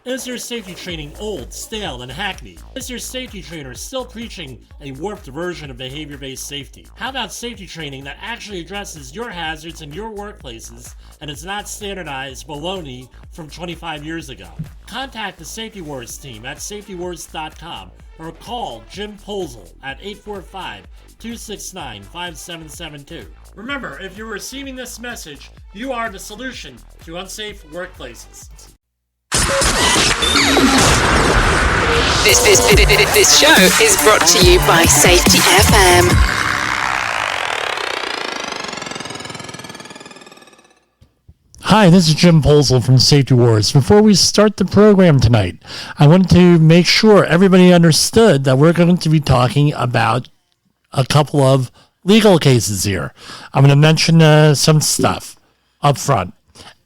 Is your safety training old, stale, and hackneyed? Is your safety trainer still preaching a warped version of behavior-based safety? How about safety training that actually addresses your hazards in your workplaces and is not standardized baloney from 25 years ago? Contact the Safety Wars team at safetywars.com or call Jim Posel at 845-269-5772. Remember, if you're receiving this message, you are the solution to unsafe workplaces. This show is brought to you by Safety FM. Hi, this is Jim Posel from Safety Wars. Before we start the program tonight, I wanted to make sure everybody understood that we're going to be talking about a couple of legal cases here. I'm going to mention some stuff up front.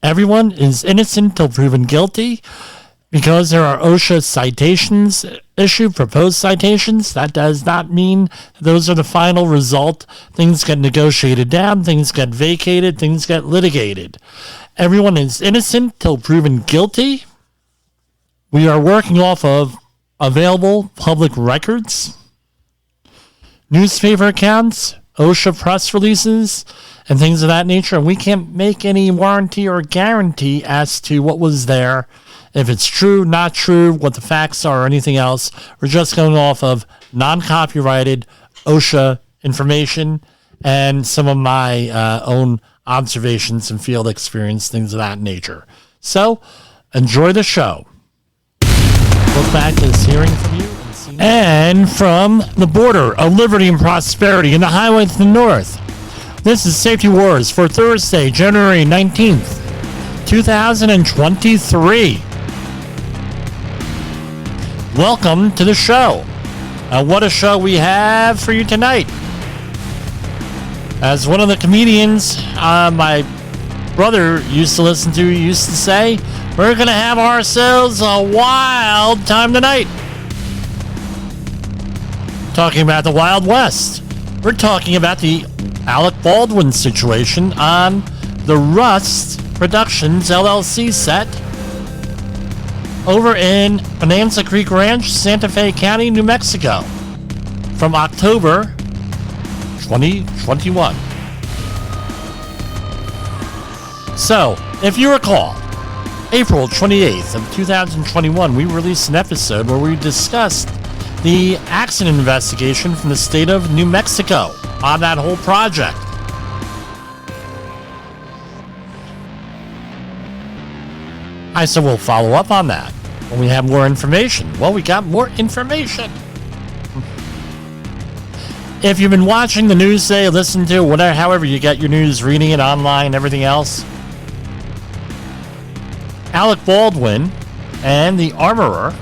Everyone is innocent till proven guilty. Because there are OSHA citations issued, proposed citations, that does not mean those are the final result. Things get negotiated down, things get vacated, things get litigated. Everyone is innocent till proven guilty. We are working off of available public records, newspaper accounts, OSHA press releases, and things of that nature. And we can't make any warranty or guarantee as to what was there. If it's true, not true, what the facts are, or anything else, we're just going off of non-copyrighted OSHA information and some of my own observations and field experience, things of that nature. So, enjoy the show. Look back to this hearing from you. And from the border of liberty and prosperity in the highway to the north, this is Safety Wars for Thursday, January 19th, 2023. Welcome to the show. What a show we have for you tonight. As one of the comedians my brother used to listen to used to say, we're going to have ourselves a wild time tonight. Talking about the Wild West. We're talking about the Alec Baldwin situation on the Rust Productions LLC set over in Bonanza Creek Ranch, Santa Fe County, New Mexico, from October 2021. So, if you recall, April 28th of 2021, we released an episode where we discussed the accident investigation from the state of New Mexico on that whole project. I said we'll follow up on that when we have more information. Well, we got more information. If you've been watching the news today, listen to whatever, however you get your news, reading it online, everything else, Alec Baldwin and the armorer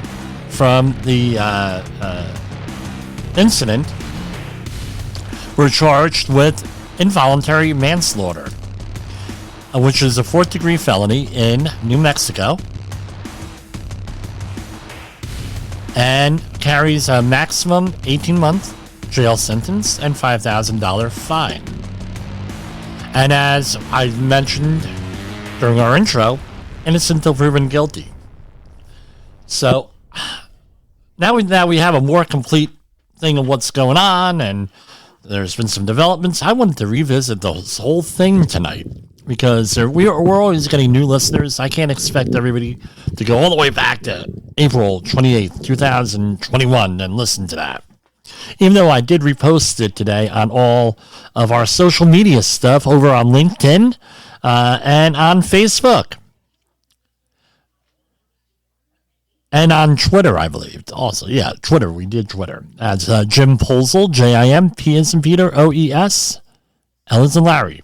from the incident were charged with involuntary manslaughter, which is a 4th-degree felony in New Mexico and carries a maximum 18-month jail sentence and $5,000 fine. And as I mentioned during our intro, innocent till proven guilty. So now we have a more complete thing of what's going on, and there's been some developments. I wanted to revisit this whole thing tonight because we're always getting new listeners. I can't expect everybody to go all the way back to April 28th, 2021 and listen to that. Even though I did repost it today on all of our social media stuff over on LinkedIn and on Facebook. And on Twitter, I believe. Also, yeah, Twitter. We did Twitter. That's Jim Posel, Jim, P as in Peter, OES, L as in Larry.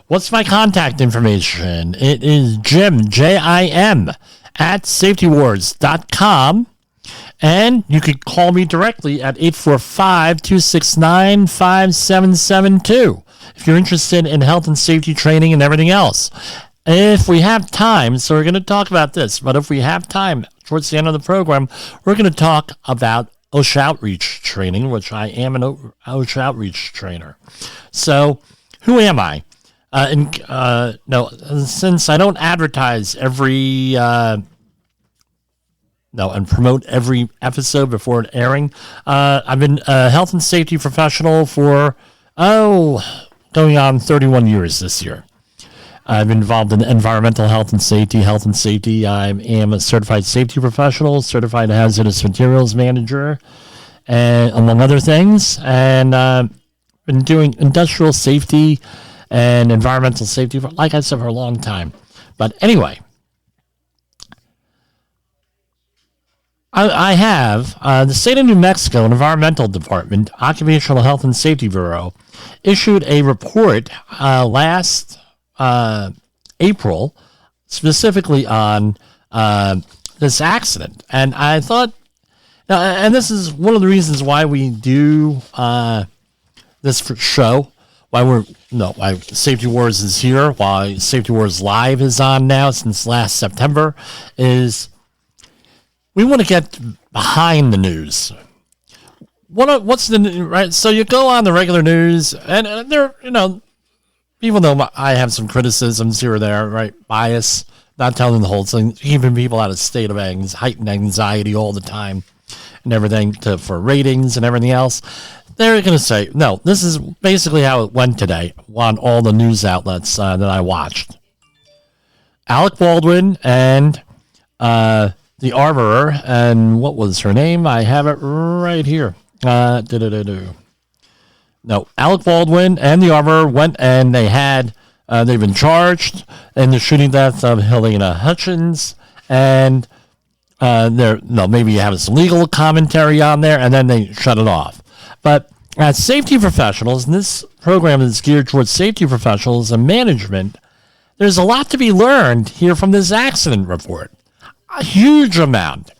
What's my contact information? It is Jim, Jim, at safetywars.com. And you could call me directly at 845-269-5772 if you're interested in health and safety training and everything else. If we have time, so we're going to talk about this, but if we have time towards the end of the program, we're going to talk about OSHA outreach training, which I am an OSHA outreach trainer. So who am I? No, since I don't advertise every and promote every episode before it airing. I've been a health and safety professional for, going on 31 years this year. I'm involved in environmental health and safety. I am a certified safety professional, certified hazardous materials manager, and among other things. And been doing industrial safety and environmental safety, like I said, for a long time. But anyway, I have the state of New Mexico Environmental Department, Occupational Health and Safety Bureau, issued a report last April, specifically on this accident. And I thought, and this is one of the reasons why we do this show, why Safety Wars is here, why Safety Wars Live is on now since last September, is we want to get behind the news. What's the right? So you go on the regular news, and there, even though I have some criticisms here or there, right? Bias, not telling the whole thing, keeping people out of state of heightened anxiety all the time, and everything for ratings and everything else. They're going to say, no, this is basically how it went today on all the news outlets that I watched. Alec Baldwin and the armorer, and what was her name? I have it right here. Alec Baldwin and the armorer went and they've been charged in the shooting death of Halyna Hutch, and maybe you have some legal commentary on there, and then they shut it off. But as safety professionals, and this program is geared towards safety professionals and management, there's a lot to be learned here from this accident report. A huge amount.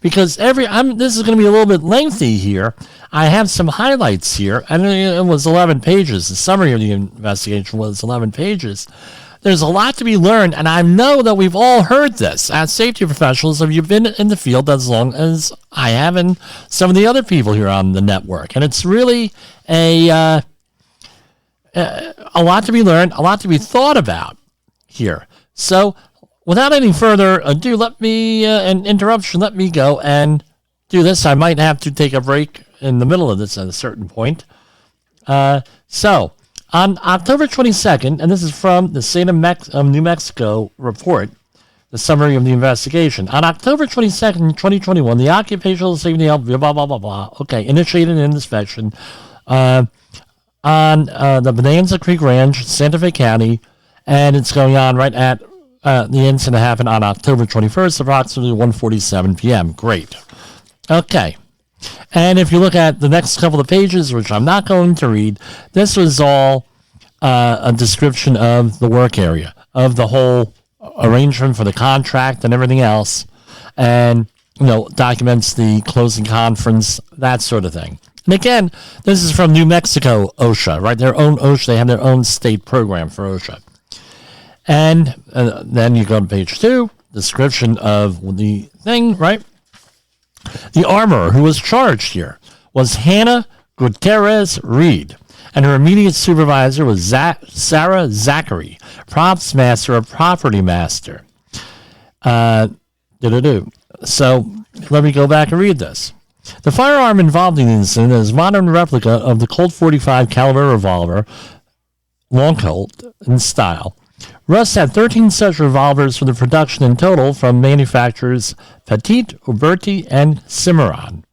Because this is going to be a little bit lengthy here. I have some highlights here, and it was 11 pages. The summary of the investigation was 11 pages. There's a lot to be learned, and I know that we've all heard this. As safety professionals, have you been in the field as long as I have and some of the other people here on the network? And it's really a lot to be learned, a lot to be thought about here. So without any further ado, let me go and do this. I might have to take a break in the middle of this at a certain point. So on October 22nd, and this is from the State of New Mexico report, the summary of the investigation. On October 22nd, 2021, the Occupational Safety Health, blah, blah, blah, blah, initiated an inspection on the Bonanza Creek Ranch, Santa Fe County, and it's going on right at the incident happened on October 21st, approximately 1:47 p.m. Great. Okay. And if you look at the next couple of pages, which I'm not going to read, this was all a description of the work area, of the whole arrangement for the contract and everything else, and, documents the closing conference, that sort of thing. And again, this is from New Mexico OSHA, right? Their own OSHA, they have their own state program for OSHA. And then you go to page 2, description of the thing, right? The armorer who was charged here was Halyna Guterrez-Reed, and her immediate supervisor was Sarah Zachary, props master of property master. So let me go back and read this. The firearm involved in the incident is a modern replica of the Colt .45 caliber revolver, long Colt in style. Russ had 13 such revolvers for the production in total from manufacturers Petit, Uberti, and Cimarron.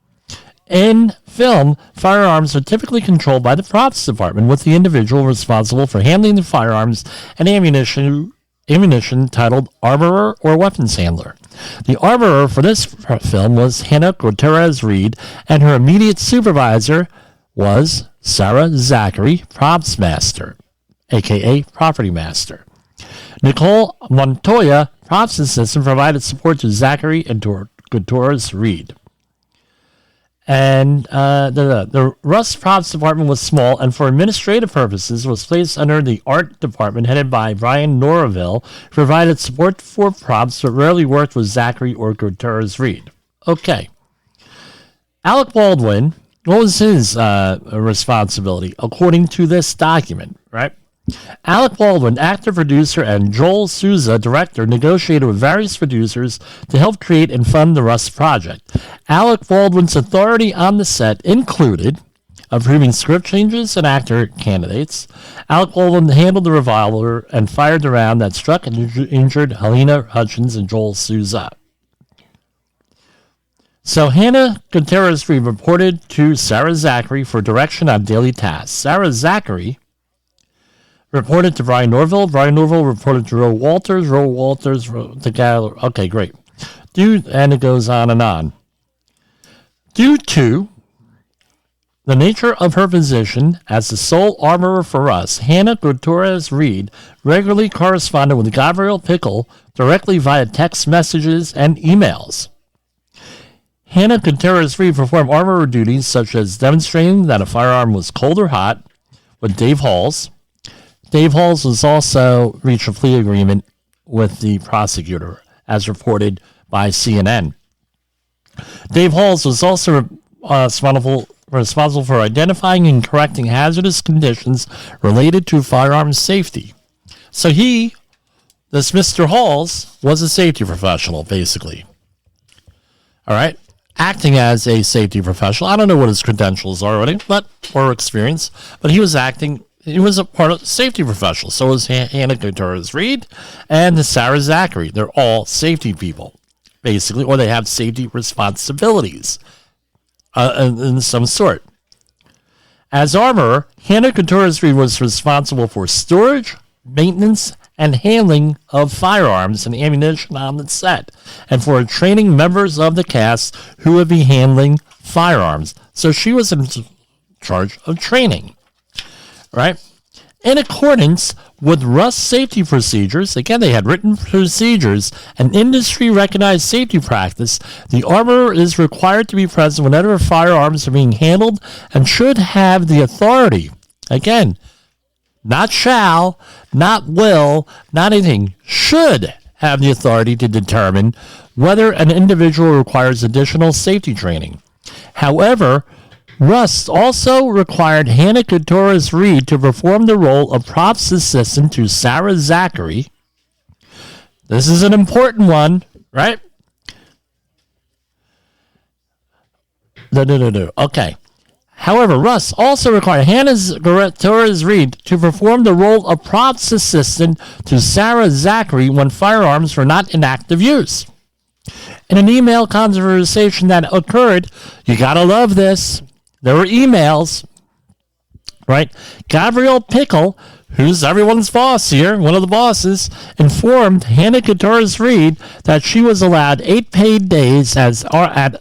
In film, firearms are typically controlled by the props department, with the individual responsible for handling the firearms and ammunition titled armorer or weapons handler. The armorer for this film was Halyna Guterrez-Reed, and her immediate supervisor was Sarah Zachary, props master, a.k.a. property master. Nicole Montoya, props assistant, provided support to Zachary and Guterrez-Reed. And the Russ Props department was small, and for administrative purposes was placed under the art department headed by Brian Norville, who provided support for props but rarely worked with Zachary or Guterrez-Reed. Okay. Alec Baldwin, what was his responsibility according to this document, right? Alec Baldwin, actor, producer, and Joel Souza, director, negotiated with various producers to help create and fund the Rust project. Alec Baldwin's authority on the set included approving script changes and actor candidates. Alec Baldwin handled the revolver and fired the round that struck and injured Halyna Hutch and Joel Souza. So Hannah Guterrez-Reed reported to Sarah Zachary for direction on daily tasks. Sarah Zachary reported to Brian Norville. Brian Norville reported to Ro Walters. Ro Walters wrote the gallery. Okay, great. And it goes on and on. Due to the nature of her position as the sole armorer for us, Hannah Guterrez-Reed regularly corresponded with Gabriel Pickle directly via text messages and emails. Hannah Guterrez-Reed performed armorer duties such as demonstrating that a firearm was cold or hot with Dave Halls. Dave Halls was also reached a plea agreement with the prosecutor, as reported by CNN. Dave Halls was also responsible for identifying and correcting hazardous conditions related to firearm safety. So this Mr. Halls, was a safety professional, basically. All right? Acting as a safety professional. I don't know what his credentials are already, or experience, but he was acting. He was a part of safety professional. So was Hannah Guterrez-Reed and Sarah Zachary. They're all safety people, basically, or they have safety responsibilities in some sort. As armorer, Hannah Guterrez-Reed was responsible for storage, maintenance, and handling of firearms and ammunition on the set, and for training members of the cast who would be handling firearms. So she was in charge of training, right? In accordance with Rust safety procedures, again, they had written procedures, an industry-recognized safety practice, the armorer is required to be present whenever firearms are being handled and should have the authority. Again, not shall, not will, not anything, should have the authority to determine whether an individual requires additional safety training. However, Rust also required Hannah Guterrez-Reed to perform the role of props assistant to Sarah Zachary. This is an important one, right? No. Okay. However, Rust also required Hannah Guterrez-Reed to perform the role of props assistant to Sarah Zachary when firearms were not in active use. In an email conversation that occurred, you gotta love this, there were emails, right? Gabriel Pickle, who's everyone's boss here, one of the bosses, informed Hannah Guterrez-Reed that she was allowed 8 paid days at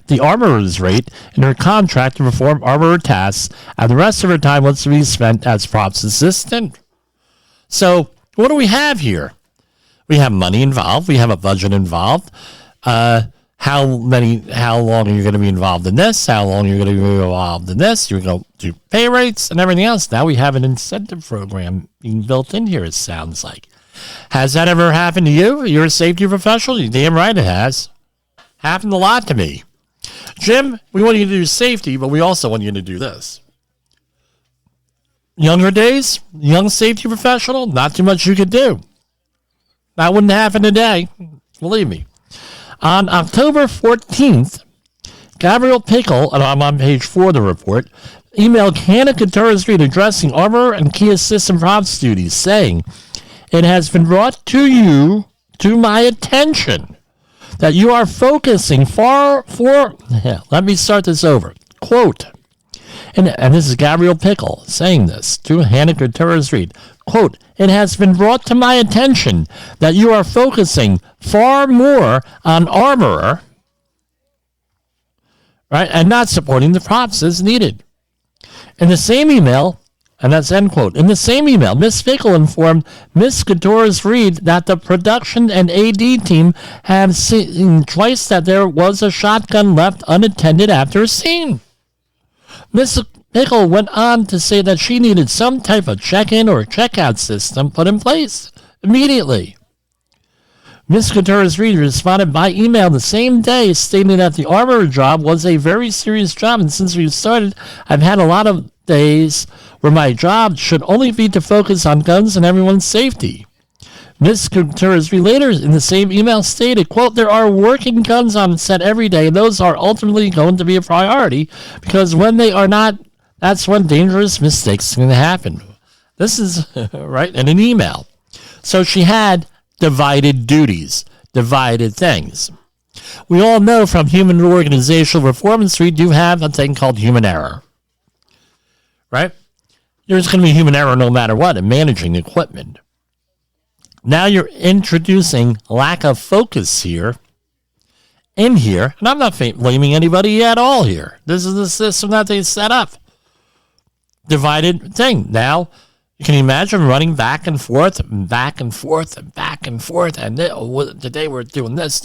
the armorer's rate in her contract to perform armorer tasks, and the rest of her time was to be spent as props assistant. So, what do we have here? We have money involved. We have a budget involved. How long are you going to be involved in this? How long are you going to be involved in this? You're going to do pay rates and everything else. Now we have an incentive program being built in here, it sounds like. Has that ever happened to you? You're a safety professional? You're damn right it has. Happened a lot to me. Jim, we want you to do safety, but we also want you to do this. Younger days, young safety professional, not too much you could do. That wouldn't happen today. Believe me. On October 14th, Gabriel Pickle, and I'm on page 4 of the report, emailed Hannah Guterrez-Reed addressing armor and key assistant props duties, saying, "It has been brought to my attention, that you are focusing let me start this over. Quote, and this is Gabriel Pickle saying this to Hannah Guterrez-Reed. Quote, "It has been brought to my attention that you are focusing far more on armorer, right, and not supporting the props as needed." In the same email, and that's end quote, in the same email, Ms. Pickle informed Ms. Guterrez-Reed that the production and AD team have seen twice that there was a shotgun left unattended after a scene. Ms. Pickle went on to say that she needed some type of check-in or check-out system put in place immediately. Ms. Guterrez-Reed responded by email the same day, stating that the armorer job was a very serious job, and since we started, I've had a lot of days where my job should only be to focus on guns and everyone's safety. Ms. Guterrez-Reed later in the same email stated, quote, there are working guns on set every day, and those are ultimately going to be a priority because when they are not, that's when dangerous mistakes can happen. This is right in an email. So she had divided duties, divided things. We all know from human organizational performance, we do have a thing called human error. Right? There's going to be human error no matter what in managing equipment. Now you're introducing lack of focus here, in here, and I'm not blaming anybody at all here. This is the system that they set up. Divided thing. Now, can you imagine running back and forth, and back and forth, and back and forth, and today we're doing this.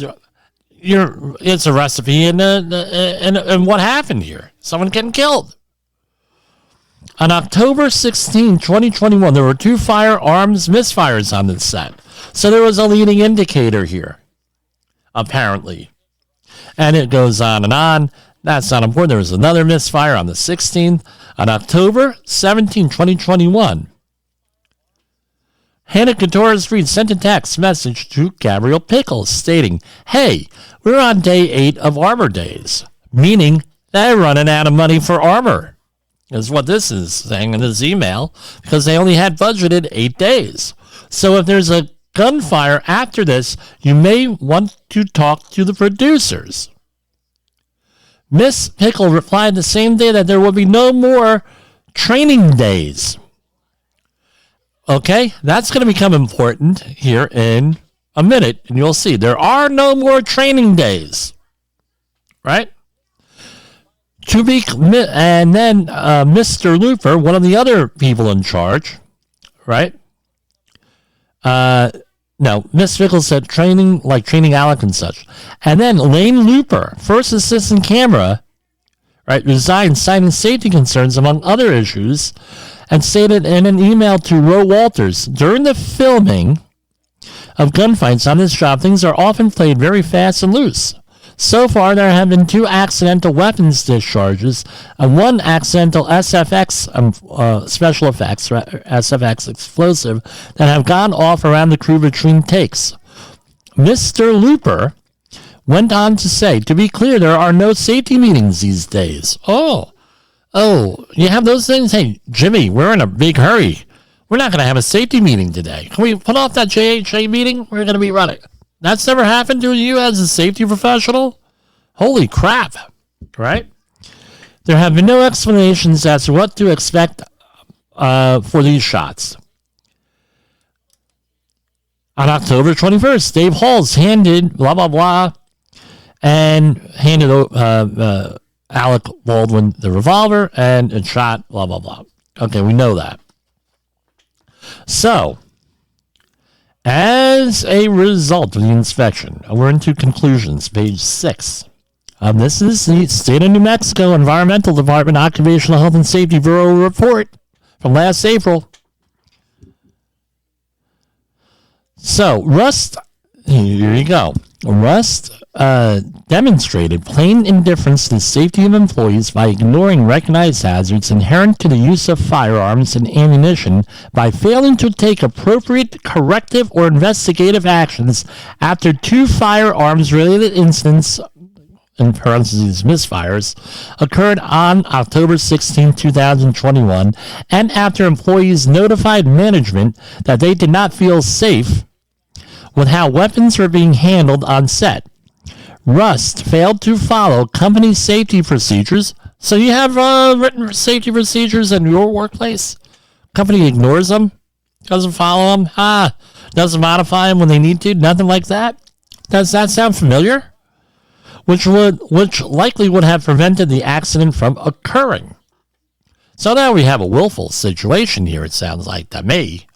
It's a recipe, and what happened here? Someone getting killed. On October 16, 2021, there were 2 firearms misfires on the set. So there was a leading indicator here, apparently. And it goes on and on. That's not important. There was another misfire on the 16th. On October 17, 2021, Halyna Guterrez-Reed sent a text message to Gabrielle Pickles stating, hey, we're on day 8 of Arbor Days, meaning they're running out of money for armor. Is what this is saying in this email, because they only had budgeted 8 days. So if there's a gunfire after this, you may want to talk to the producers. Miss Pickle replied the same day that there will be no more training days. Okay, that's going to become important here in a minute, and you'll see. There are no more training days. Right? And then Mr. Looper, one of the other people in charge, right? No, Miss Pickles said training Alec and such. And then Lane Looper, first assistant camera, right, resigned, citing safety concerns among other issues, and stated in an email to Roe Walters, during the filming of gunfights on this job, things are often played very fast and loose. So far, there have been 2 accidental weapons discharges and 1 accidental SFX, special effects, SFX explosive, that have gone off around the crew between takes. Mr. Looper went on to say, to be clear, there are no safety meetings these days. Oh, you have those things? Hey, Jimmy, we're in a big hurry. We're not going to have a safety meeting today. Can we put off that JHA meeting? We're going to be running. That's never happened to you as a safety professional? Holy crap, right? There have been no explanations as to what to expect for these shots. On October 21st, Dave Halls handed blah, blah, blah, and handed Alec Baldwin the revolver and a shot, blah, blah, blah. Okay, we know that. So, as a result of the inspection, we're into conclusions, page 6. This is the State of New Mexico Environmental Department Occupational Health and Safety Bureau report from last April. So, Rust, here you go. Rust demonstrated plain indifference to the safety of employees by ignoring recognized hazards inherent to the use of firearms and ammunition by failing to take appropriate corrective or investigative actions after 2 firearms-related incidents, in parentheses, misfires, occurred on October 16, 2021, and after employees notified management that they did not feel safe with how weapons were being handled on set. Rust failed to follow company safety procedures. So you have written safety procedures in your workplace. Company ignores them, doesn't follow them, doesn't modify them when they need to, nothing like that. Does that sound familiar? Which likely would have prevented the accident from occurring. So now we have a willful situation here, it sounds like to me.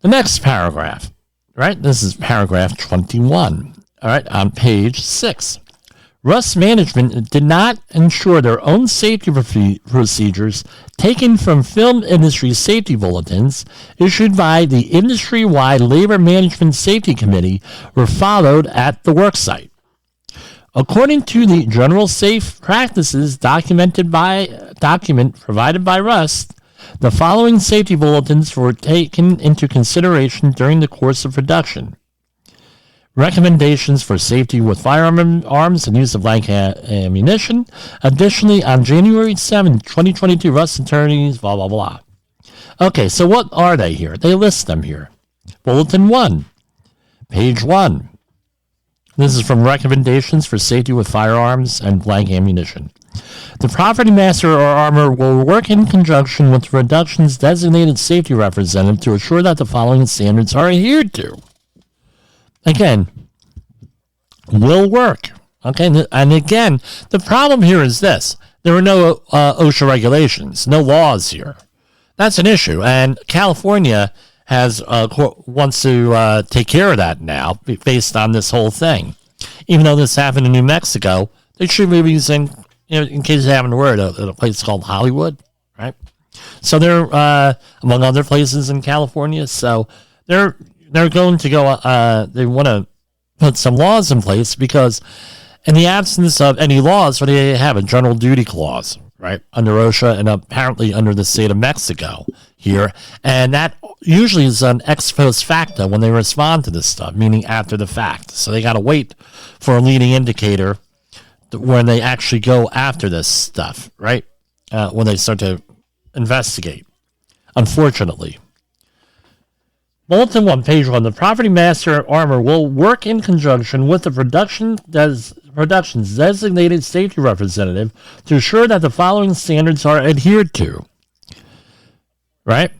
The next paragraph, right? This is paragraph 21, all right, on page 6. Rust management did not ensure their own safety procedures taken from film industry safety bulletins issued by the industry-wide Labor Management Safety Committee were followed at the worksite. According to the General Safe Practices document provided by Rust, the following safety bulletins were taken into consideration during the course of production. Recommendations for safety with firearms and use of blank ammunition. Additionally, on January 7, 2022, Rust attorneys, blah, blah, blah. Okay, so what are they here? They list them here. Bulletin 1, page 1. This is from Recommendations for Safety with Firearms and Blank Ammunition. The property master or armor will work in conjunction with the production's designated safety representative to assure that the following standards are adhered to. Again, will work. Okay, and again, the problem here is this. There are no OSHA regulations, no laws here. That's an issue, and California wants to take care of that now based on this whole thing. Even though this happened in New Mexico, they should be using, in case you haven't heard, a place called Hollywood, right? So they're among other places in California. So they're going to go. They want to put some laws in place because, in the absence of any laws, what do they have? A general duty clause, right, under OSHA and apparently under the state of Mexico here, and that usually is an ex post facto when they respond to this stuff, meaning after the fact. So they got to wait for a leading indicator when they actually go after this stuff, right? When they start to investigate, unfortunately. Bulletin 1, page 1. The property master armor will work in conjunction with the production's designated safety representative to ensure that the following standards are adhered to. Right?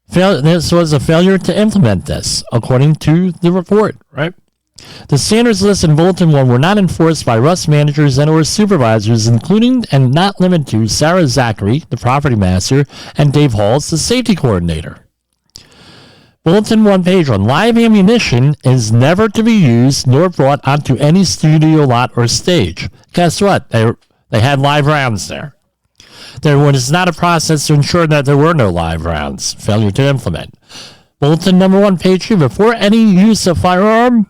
This was a failure to implement this, according to the report, right? The standards listed in Bulletin 1 were not enforced by Rust managers and or supervisors, including and not limited to Sarah Zachary, the property master, and Dave Halls, the safety coordinator. Bulletin 1, page 1. Live ammunition is never to be used nor brought onto any studio lot or stage. Guess what? They had live rounds there. There was not a process to ensure that there were no live rounds. Failure to implement. Bulletin number 1, page 2. Before any use of firearm,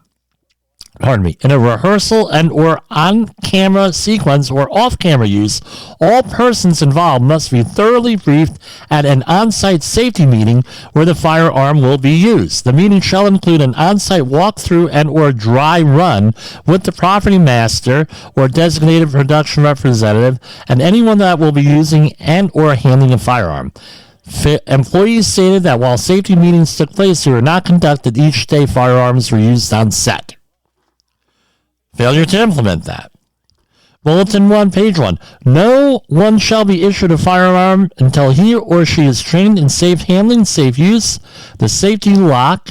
in a rehearsal and or on-camera sequence or off-camera use, all persons involved must be thoroughly briefed at an on-site safety meeting where the firearm will be used. The meeting shall include an on-site walkthrough and or dry run with the property master or designated production representative and anyone that will be using and or handling a firearm. Employees stated that while safety meetings took place, they were not conducted each day firearms were used on set. Failure to implement that. Bulletin 1, page 1. No one shall be issued a firearm until he or she is trained in safe handling, safe use, the safety lock,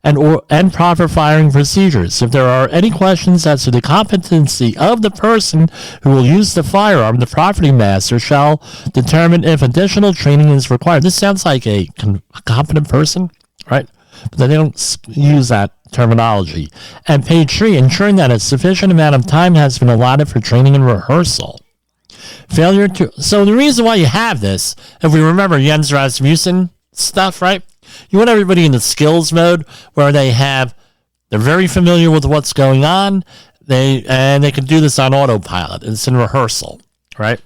and proper firing procedures. If there are any questions as to the competency of the person who will use the firearm, the property master shall determine if additional training is required. This sounds like a competent person, right? But they don't use that terminology. And page 3, ensuring that a sufficient amount of time has been allotted for training and rehearsal. So the reason why you have this, if we remember Jens Rasmussen stuff, right? You want everybody in the skills mode where they're very familiar with what's going on, they can do this on autopilot. It's in rehearsal, right?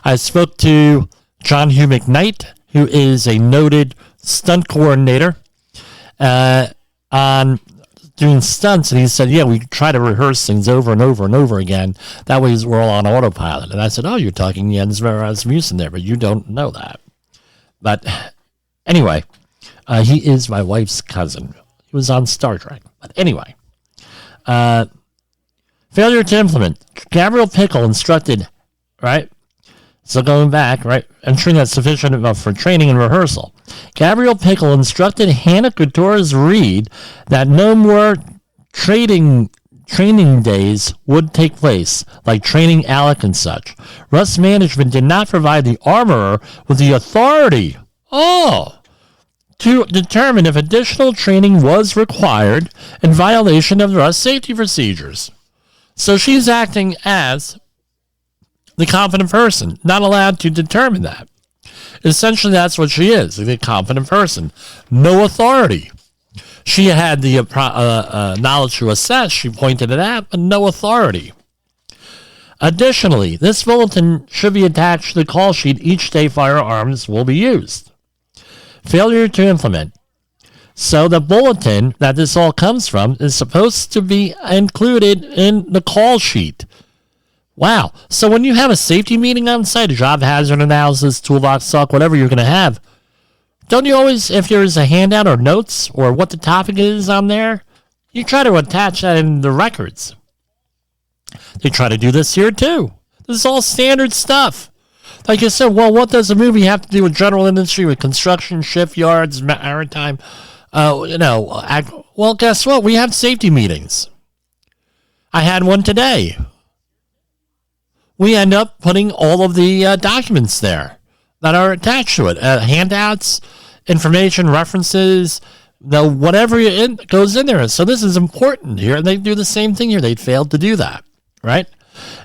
I spoke to John Hugh McKnight, who is a noted stunt coordinator, on doing stunts, and he said, yeah, we try to rehearse things over and over and over again. That way we're all on autopilot. And I said, oh, you're talking Jens Rasmussen there, but you don't know that. But anyway, he is my wife's cousin. He was on Star Trek. But anyway, failure to implement. Gabriel Pickle instructed, right? So going back, right, ensuring that's sufficient enough for training and rehearsal. Gabriel Pickle instructed Hannah Guterrez-Reed that no more training days would take place, like training Alec and such. Rust Management did not provide the armorer with the authority, to determine if additional training was required in violation of the Rust safety procedures. So she's acting as the competent person, not allowed to determine that. Essentially, that's what she is, a competent person. No authority. She had the knowledge to assess, she pointed it out, but no authority. Additionally, this bulletin should be attached to the call sheet each day firearms will be used. Failure to implement. So the bulletin that this all comes from is supposed to be included in the call sheet. Wow. So when you have a safety meeting on site, a job hazard analysis, toolbox talk, whatever you're going to have, don't you always, if there's a handout or notes or what the topic is on there, you try to attach that in the records. They try to do this here too. This is all standard stuff. Like I said, well, what does a movie have to do with general industry, with construction, shipyards, maritime? Well, guess what? We have safety meetings. I had one today. We end up putting all of the documents there that are attached to it. Handouts, information, references, whatever goes in there. So this is important here. And they do the same thing here. They failed to do that, right?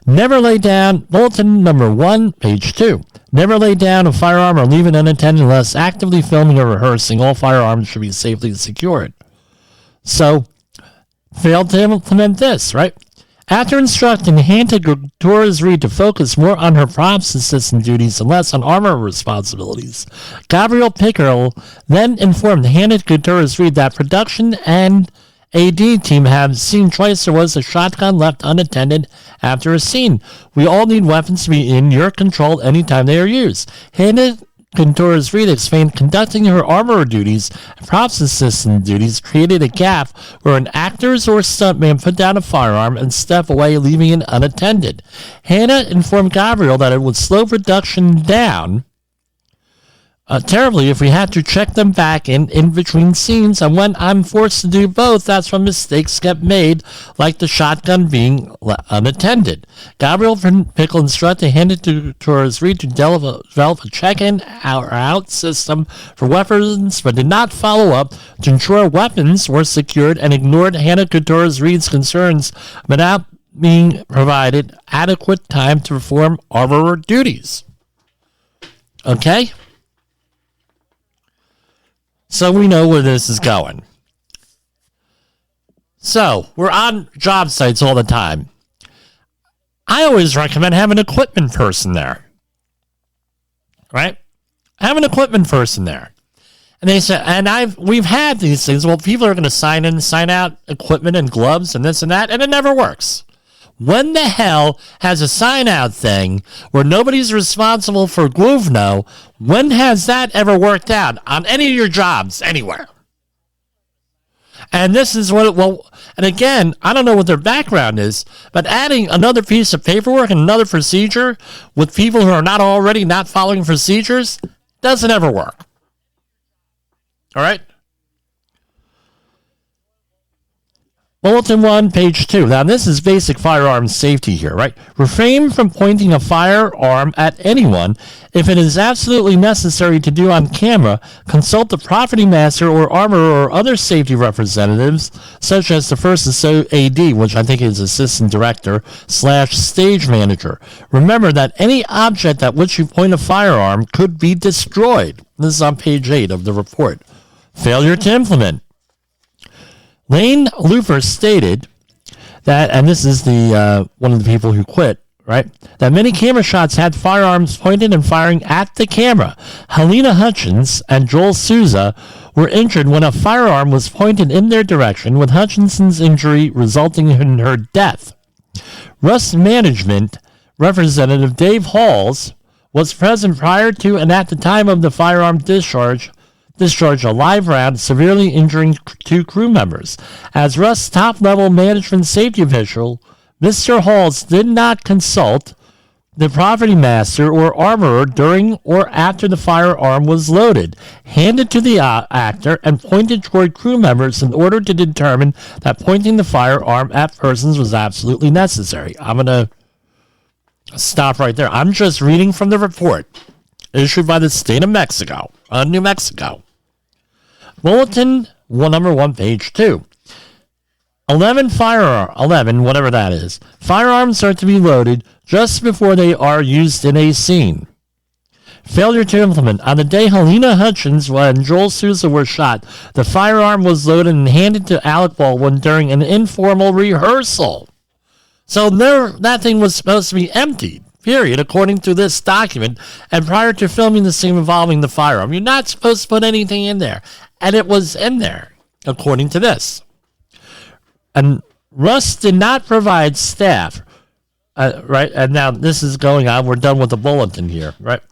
Never lay down, bulletin number 1, page 2. Never lay down a firearm or leave it unattended unless actively filming or rehearsing. All firearms should be safely secured. So, failed to implement this, right? After instructing Guterrez-Reed to focus more on her props assistant duties and less on armor responsibilities, Gabrielle Pickerel then informed Guterrez-Reed that production and AD team have seen twice there was a shotgun left unattended after a scene. We all need weapons to be in your control anytime they are used. Guterrez-Reed explained conducting her armorer duties and props assistant duties created a gap where an actor's or stuntman put down a firearm and step away, leaving it unattended. Hannah informed Gabrielle that it would slow production down terribly if we had to check them back in between scenes, and when I'm forced to do both, that's when mistakes get made, like the shotgun being unattended. Gabrielle Pickle instructed Guterrez-Reed to develop a check-in or out system for weapons, but did not follow up to ensure weapons were secured and ignored Guterrez-Reed's concerns without being provided adequate time to perform armorer duties. Okay? So we know where this is going. So, we're on job sites all the time. I always recommend having an equipment person there. Right? Have an equipment person there. And they said, we've had these things. Well, people are going to sign in, sign out equipment and gloves and this and that, and it never works. When the hell has a sign-out thing where nobody's responsible for Guvno? When has that ever worked out on any of your jobs anywhere? And this is and again, I don't know what their background is, but adding another piece of paperwork and another procedure with people who are not following procedures doesn't ever work. All right? Bulletin 1, page 2. Now, this is basic firearm safety here, right? Refrain from pointing a firearm at anyone. If it is absolutely necessary to do on camera, consult the property master or armorer or other safety representatives, such as the first AD, which I think is assistant director / stage manager. Remember that any object at which you point a firearm could be destroyed. This is on page 8 of the report. Failure to implement. Lane Lufer stated that, and this is the one of the people who quit, right, that many camera shots had firearms pointed and firing at the camera. Halyna Hutch and Joel Souza were injured when a firearm was pointed in their direction, with Hutchinson's injury resulting in her death. Rust Management representative Dave Halls was present prior to and at the time of the firearm discharge a live round, severely injuring 2 crew members. As Rust's top-level management safety official, Mr. Halls did not consult the property master or armorer during or after the firearm was loaded, handed to the actor, and pointed toward crew members in order to determine that pointing the firearm at persons was absolutely necessary. I'm going to stop right there. I'm just reading from the report issued by the state of New Mexico. Bulletin number 1, page 2. 11, whatever that is. Firearms are to be loaded just before they are used in a scene. Failure to implement. On the day Halyna Hutch and Joel Souza were shot, the firearm was loaded and handed to Alec Baldwin during an informal rehearsal. So that thing was supposed to be emptied, period, according to this document, and prior to filming the scene involving the firearm. You're not supposed to put anything in there. And it was in there, according to this. And Russ did not provide staff, right? And now this is going on. We're done with the bulletin here, right?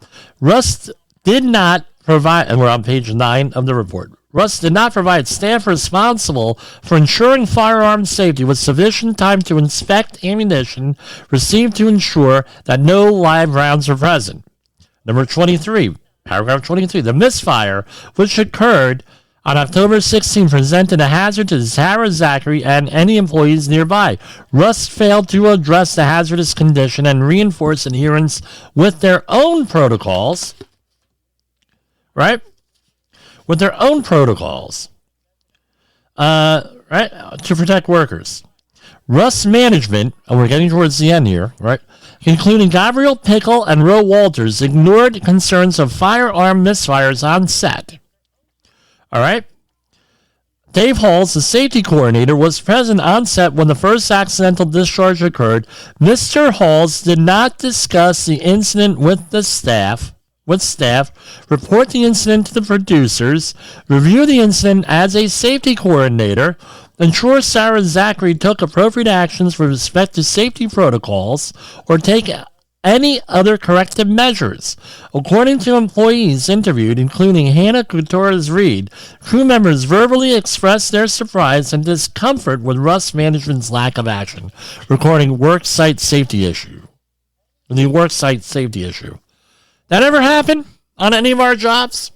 Russ did not provide, and we're on page 9 of the report. Russ did not provide staff responsible for ensuring firearm safety with sufficient time to inspect ammunition received to ensure that no live rounds are present. Number 23, paragraph 23, the misfire, which occurred on October 16, presented a hazard to Sarah Zachary and any employees nearby. Russ failed to address the hazardous condition and reinforce adherence with their own protocols, right? With their own protocols, right, to protect workers. Russ management, and we're getting towards the end here, right, including Gabriel Pickle and Roe Walters, ignored concerns of firearm misfires on set. All right. Dave Halls, the safety coordinator, was present on set when the first accidental discharge occurred. Mr. Halls did not discuss the incident with staff, report the incident to the producers, review the incident as a safety coordinator, ensure Sarah Zachary took appropriate actions with respect to safety protocols, or take any other corrective measures. According to employees interviewed, including Hannah Guterrez-Reed, crew members verbally expressed their surprise and discomfort with Russ management's lack of action, recording worksite safety issue. The worksite safety issue. That ever happen on any of our jobs?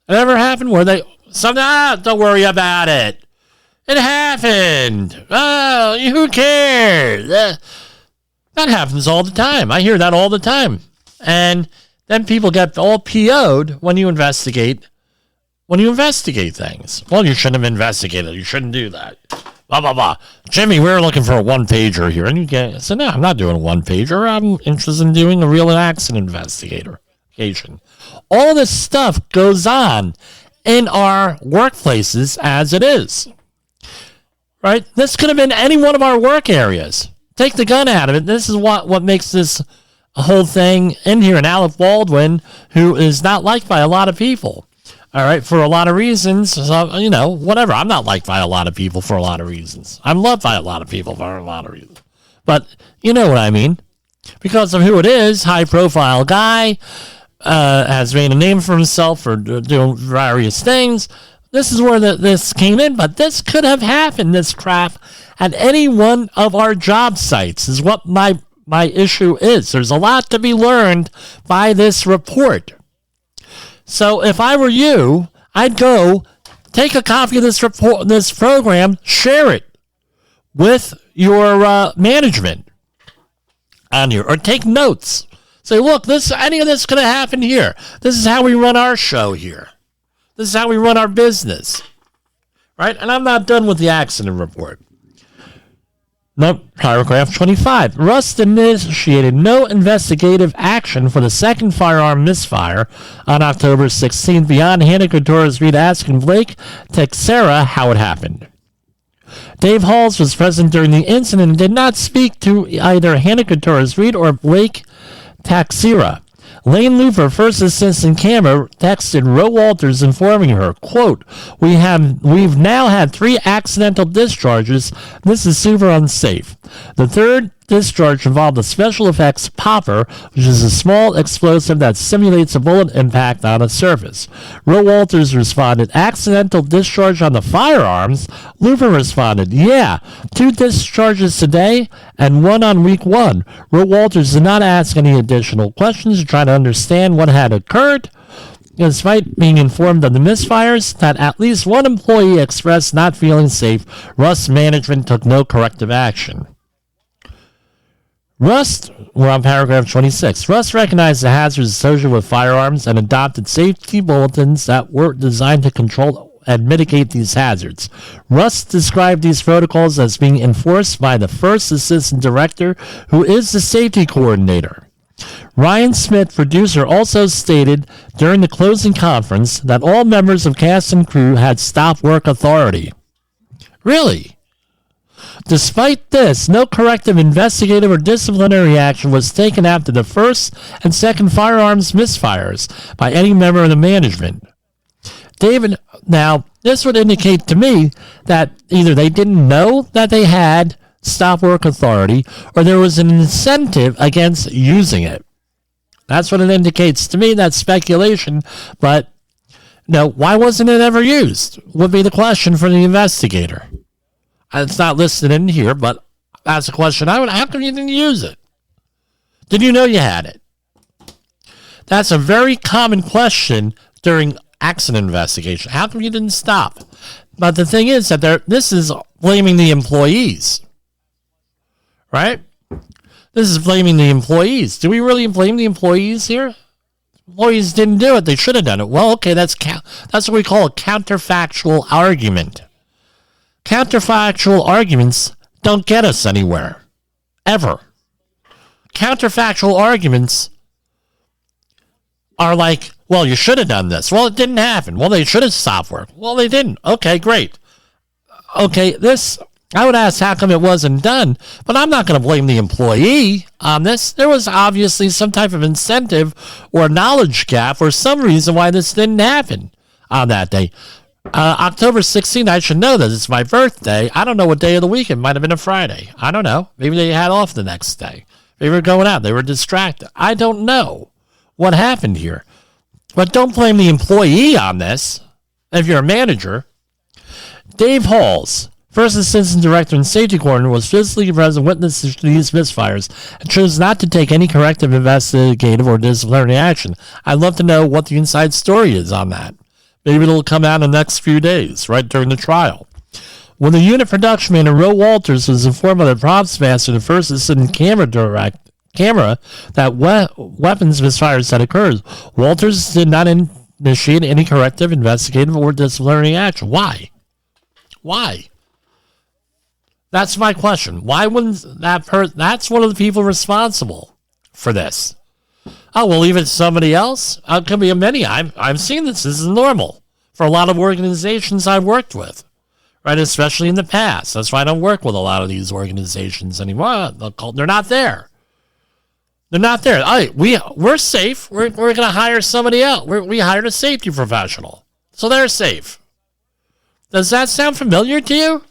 That ever happened where don't worry about it. It happened. Oh, who cares? That happens all the time. I hear that all the time. And then people get all PO'd when you investigate things. Well, you shouldn't have investigated. You shouldn't do that. Blah, blah, blah. Jimmy, we're looking for a one-pager here. And you say, no, I'm not doing a one-pager. I'm interested in doing a real accident investigation. All this stuff goes on in our workplaces as it is. Right? This could have been any one of our work areas. Take the gun out of it. This is what makes this whole thing in here. And Alec Baldwin, who is not liked by a lot of people. All right, for a lot of reasons. So, whatever. I'm not liked by a lot of people for a lot of reasons. I'm loved by a lot of people for a lot of reasons. But you know what I mean. Because of who it is, high-profile guy, has made a name for himself for doing various things. This is where this came in, but this could have happened, this crap, at any one of our job sites, is what my issue is. There's a lot to be learned by this report. So if I were you, I'd go take a copy of this report, this program, share it with your management on here, or take notes. Say, look, any of this could have happened here. This is how we run our show here. This is how we run our business. Right? And I'm not done with the accident report. No, paragraph 25. Russ initiated no investigative action for the second firearm misfire on October 16th beyond Hannah Guterrez-Reed asking Blake Teixeira how it happened. Dave Halls was present during the incident and did not speak to either Hannah Guterrez-Reed or Blake Teixeira. Lane Looper, first assistant camera, texted Roe Walters informing her, quote, We've now had 3 accidental discharges. This is super unsafe. The third discharge involved a special effects popper, which is a small explosive that simulates a bullet impact on a surface. Roe Walters responded, accidental discharge on the firearms? Looper responded, yeah, 2 discharges today and 1 on week 1. Roe Walters did not ask any additional questions to try to understand what had occurred. Despite being informed of the misfires, that at least one employee expressed not feeling safe, Russ management took no corrective action. We're on paragraph 26. Russ recognized the hazards associated with firearms and adopted safety bulletins that were designed to control and mitigate these hazards. Russ described these protocols as being enforced by the first assistant director, who is the safety coordinator. Ryan Smith, producer, also stated during the closing conference that all members of cast and crew had stop work authority. Really? Despite this, no corrective investigative or disciplinary action was taken after the first and second firearms misfires by any member of the management. David, now, this would indicate to me that either they didn't know that they had stop work authority or there was an incentive against using it. That's what it indicates to me. That's speculation. But, no, why wasn't it ever used? Would be the question for the investigator. It's not listed in here, but that's a question I would. How come you didn't use it? Did you know you had it? That's a very common question during accident investigation. How come you didn't stop? But the thing is that this is blaming the employees, right? This is blaming the employees. Do we really blame the employees here? Employees didn't do it. They should have done it. Well, okay, that's what we call a counterfactual argument. Counterfactual arguments don't get us anywhere. Ever. Counterfactual arguments are like, well, you should have done this. Well, it didn't happen. Well, they should have stopped work. Well, they didn't. Okay, great. Okay, I would ask how come it wasn't done, but I'm not going to blame the employee on this. There was obviously some type of incentive or knowledge gap or some reason why this didn't happen on that day. October 16th, I should know that it's my birthday. I don't know what day of the week. It might have been a Friday. I don't know. Maybe they had off the next day. They were going out. They were distracted. I don't know what happened here. But don't blame the employee on this if you're a manager. Dave Halls, First Assistant Director and Safety Coordinator, was physically present witness to these misfires and chose not to take any corrective investigative or disciplinary action. I'd love to know what the inside story is on that. Maybe it'll come out in the next few days, right during the trial. When the unit production manager, Roe Walters, was informed by the props master and the first assistant camera that weapons misfires had occurred, Walters did not initiate any corrective, investigative, or disciplinary action. Why? Why? That's my question. Why wouldn't that person? That's one of the people responsible for this. Oh, we'll leave it to somebody else? It could be many. I've seen this. This is normal for a lot of organizations I've worked with, right? Especially in the past. That's why I don't work with a lot of these organizations anymore. They're not there. They're not there. We're safe. We're going to hire somebody else. We hired a safety professional, so they're safe. Does that sound familiar to you?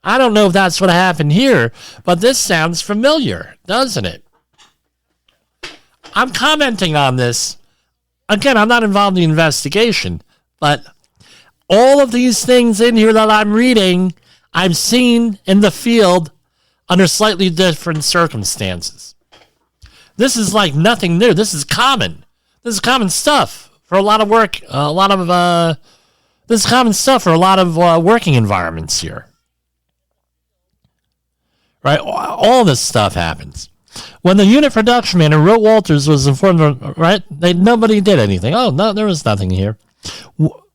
I don't know if that's what happened here, but this sounds familiar, doesn't it? I'm commenting on this. Again, I'm not involved in the investigation, but all of these things in here that I'm reading, I've seen in the field under slightly different circumstances. This is like nothing new. This is common. This is common stuff for a lot of work. This is common stuff for a lot of working environments here. Right? All this stuff happens. When the unit production manager, Roe Walters, was informed, right, nobody did anything. Oh, no, there was nothing here.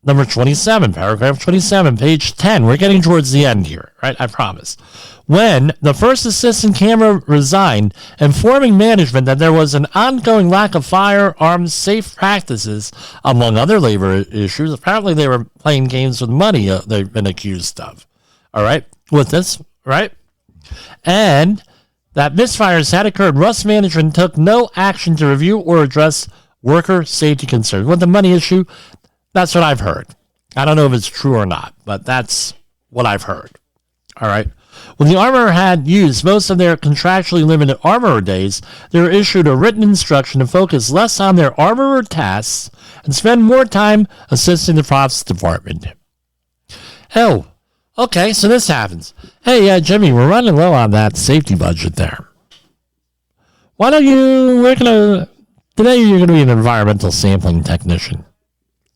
Number 27, paragraph 27, page 10. We're getting towards the end here, right? I promise. When the first assistant camera resigned, informing management that there was an ongoing lack of firearms safe practices, among other labor issues. Apparently, they were playing games with money they've been accused of. All right? With this, right? And that misfires had occurred, Russ management took no action to review or address worker safety concerns. With the money issue, that's what I've heard. I don't know if it's true or not, but that's what I've heard. All right. When the armorer had used most of their contractually limited armorer days, they were issued a written instruction to focus less on their armorer tasks and spend more time assisting the props department. Oh, okay, so this happens. Hey, Jimmy, we're running low on that safety budget there. Why don't you, today you're going to be an environmental sampling technician.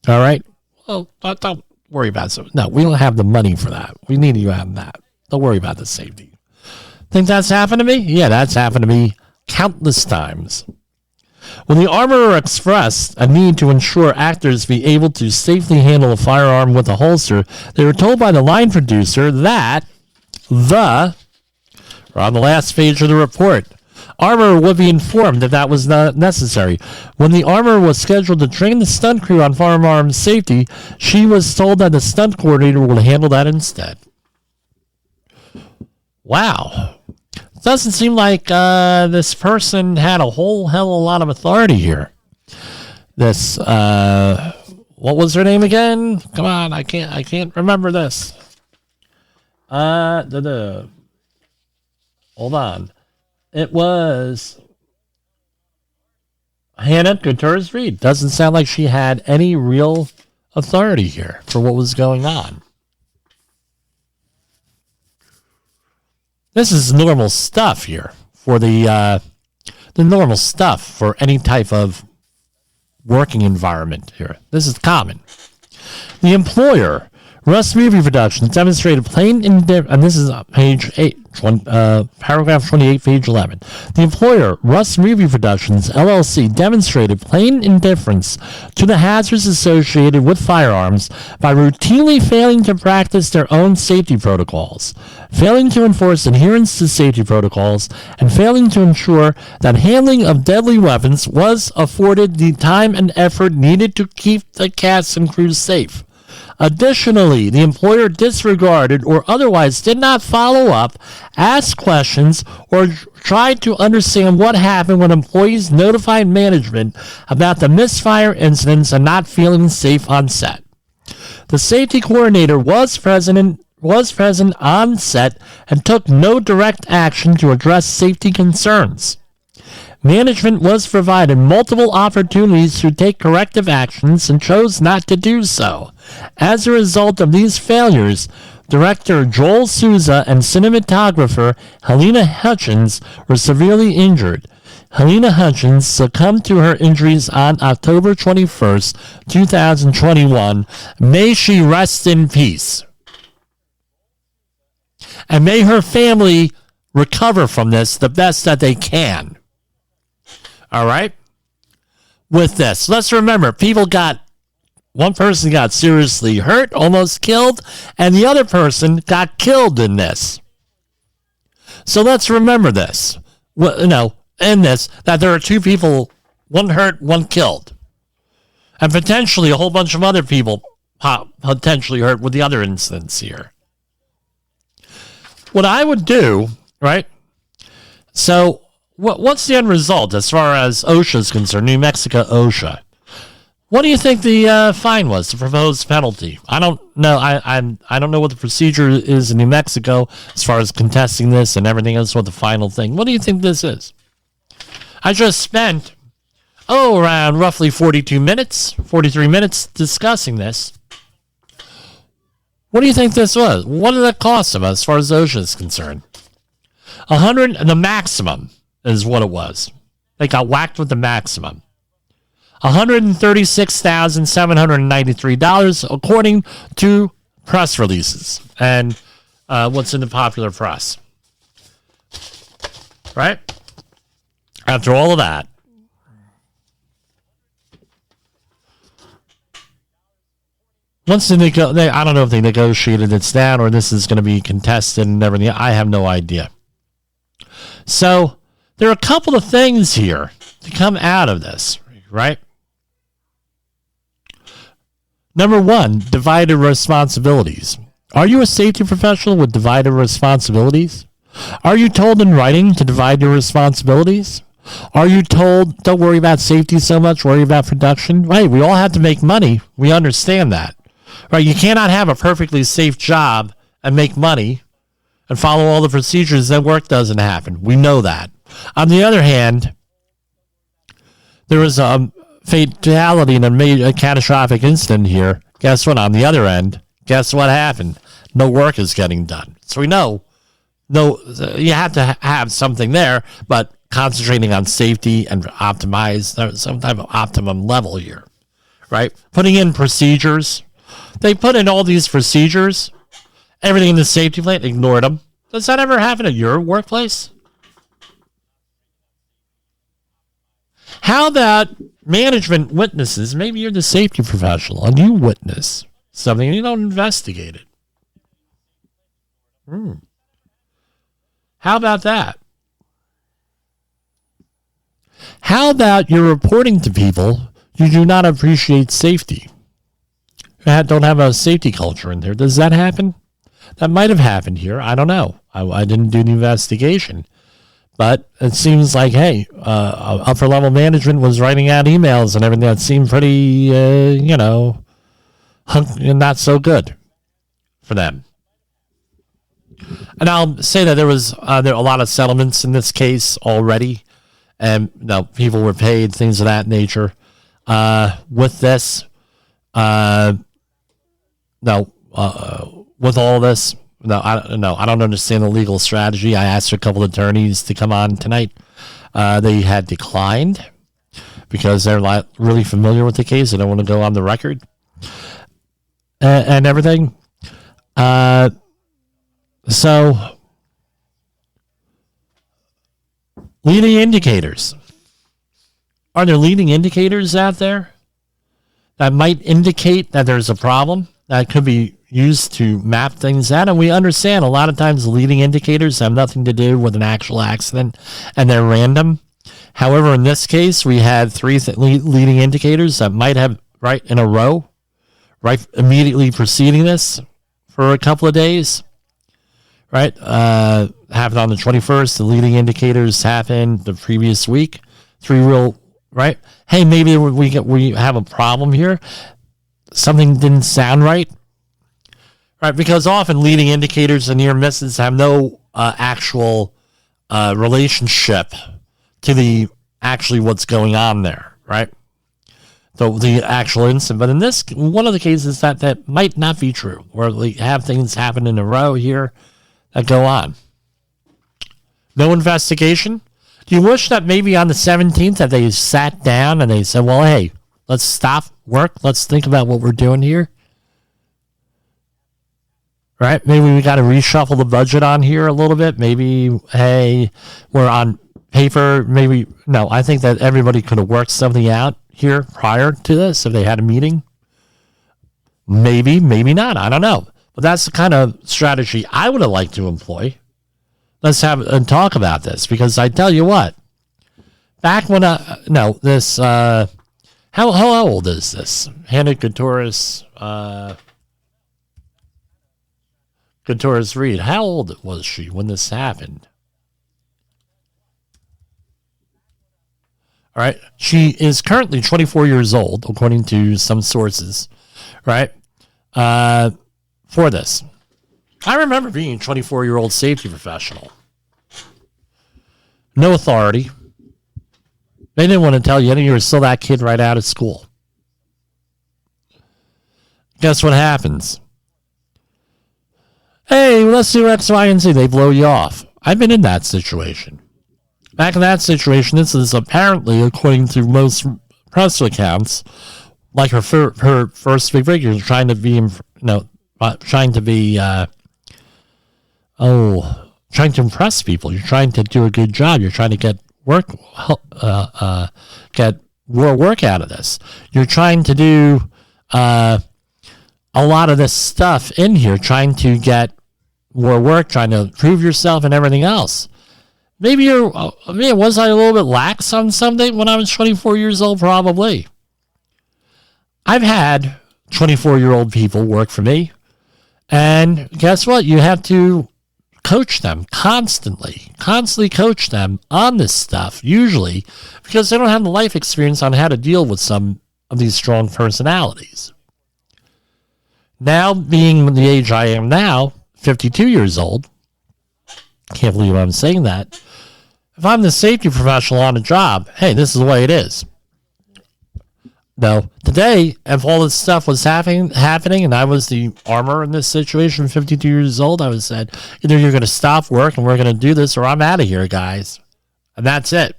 All right? Well, don't worry about it. No, we don't have the money for that. We need you to have that. Don't worry about the safety. Think that's happened to me? Yeah, that's happened to me countless times. When the armorer expressed a need to ensure actors be able to safely handle a firearm with a holster, they were told by the line producer that we're on the last page of the report. Armorer would be informed if that was not necessary. When the armorer was scheduled to train the stunt crew on firearm safety, she was told that the stunt coordinator would handle that instead. Wow. Doesn't seem like this person had a whole hell of a lot of authority here. This, what was her name again? Come on, I can't remember this. Hold on. It was Halyna Guterrez-Reed. Doesn't sound like she had any real authority here for what was going on. This is normal stuff here for the normal stuff for any type of working environment here. This is common. The employer, Russ Movie Productions, demonstrated plain indifference, and this is page 8, paragraph 28, page 11. The employer, Russ Movie Productions, LLC, demonstrated plain indifference to the hazards associated with firearms by routinely failing to practice their own safety protocols, failing to enforce adherence to safety protocols, and failing to ensure that handling of deadly weapons was afforded the time and effort needed to keep the cast and crew safe. Additionally, the employer disregarded or otherwise did not follow up, ask questions, or tried to understand what happened when employees notified management about the misfire incidents and not feeling safe on set. The safety coordinator was present on set and took no direct action to address safety concerns. Management was provided multiple opportunities to take corrective actions and chose not to do so. As a result of these failures, director Joel Souza and cinematographer Halyna Hutch were severely injured. Halyna Hutch succumbed to her injuries on October 21st, 2021. May she rest in peace. And may her family recover from this the best that they can. All right? With this, let's remember, one person got seriously hurt, almost killed, and the other person got killed in this. So let's remember this, in this, that there are two people, one hurt, one killed. And potentially a whole bunch of other people potentially hurt with the other incidents here. What I would do, right? So, what's the end result as far as OSHA is concerned, New Mexico OSHA? What do you think the fine was, the proposed penalty? I don't know. I don't know what the procedure is in New Mexico as far as contesting this and everything else. What the final thing? What do you think this is? I just spent around roughly 43 minutes discussing this. What do you think this was? What did it cost them as far as OSHA is concerned? The maximum is what it was. They got whacked with the maximum. $136,793 according to press releases and what's in the popular press. Right? After all of that, once I don't know if they negotiated this down or this is going to be contested and everything. I have no idea. So there are a couple of things here to come out of this, right? Number one, divided responsibilities. Are you a safety professional with divided responsibilities? Are you told in writing to divide your responsibilities? Are you told, don't worry about safety so much, worry about production? Right, we all have to make money. We understand that. Right, you cannot have a perfectly safe job and make money and follow all the procedures, then work doesn't happen. We know that. On the other hand, there was a fatality in a catastrophic incident here. Guess what? On the other end, guess what happened? No work is getting done. So we know, you have to have something there, but concentrating on safety and optimize some type of optimum level here, right? Putting in procedures. They put in all these procedures, everything in the safety plan, ignored them. Does that ever happen at your workplace? How about management witnesses? Maybe you're the safety professional and you witness something and you don't investigate it. How about that? How about you're reporting to people you do not appreciate safety? You don't have a safety culture in there. Does that happen? That might have happened here. I don't know. I didn't do the investigation. But it seems like, hey, upper level management was writing out emails and everything that seemed pretty, not so good for them. And I'll say that there was there are a lot of settlements in this case already, and people were paid, things of that nature. With this, with all this, I don't understand the legal strategy. I asked a couple of attorneys to come on tonight. They had declined because they're not really familiar with the case. They don't want to go on the record and everything. So, leading indicators. Are there leading indicators out there that might indicate that there's a problem that could be used to map things out? And we understand a lot of times leading indicators have nothing to do with an actual accident and they're random. However, in this case, we had three leading indicators that might have right in a row, right immediately preceding this for a couple of days. Right, happened on the 21st. The leading indicators happened the previous week. Three real, right? Hey, maybe we have a problem here. Something didn't sound right, right? Because often leading indicators and near misses have no actual relationship to the actually what's going on there, right? So the actual incident. But in this, one of the cases that might not be true, where we have things happen in a row here that go on. No investigation? Do you wish that maybe on the 17th that they sat down and they said, well, hey, let's stop work. Let's think about what we're doing here. Right? Maybe we got to reshuffle the budget on here a little bit. Maybe, hey, we're on paper. Maybe, no, I think that everybody could have worked something out here prior to this if they had a meeting. Maybe, maybe not. I don't know. But that's the kind of strategy I would have liked to employ. Let's have and talk about this, because I tell you what, back when how old is this? Halyna Guterrez-Reed. How old was she when this happened? All right, she is currently 24 years old, according to some sources. Right. For this. I remember being a 24-year-old safety professional. No authority. They didn't want to tell you, you were still that kid right out of school. Guess what happens? Hey, let's do X, Y, and Z. They blow you off. I've been in that situation. Back in that situation, this is apparently, according to most press accounts, like her first big break. You're trying to be, trying to impress people. You're trying to do a good job. You're trying to get more work out of this. You're trying to do a lot of this stuff in here, trying to get more work, trying to prove yourself and everything else. Maybe was I a little bit lax on something when I was 24 years old? Probably. I've had 24-year-old people work for me. And guess what? You have to coach them constantly coach them on this stuff, usually, because they don't have the life experience on how to deal with some of these strong personalities. Now, being the age I am now, 52 years old, can't believe I'm saying that. If I'm the safety professional on a job, hey, this is the way it is. No, today, if all this stuff was happening, and I was the armor in this situation, 52 years old, I would have said, either you're going to stop work and we're going to do this, or I'm out of here, guys. And that's it.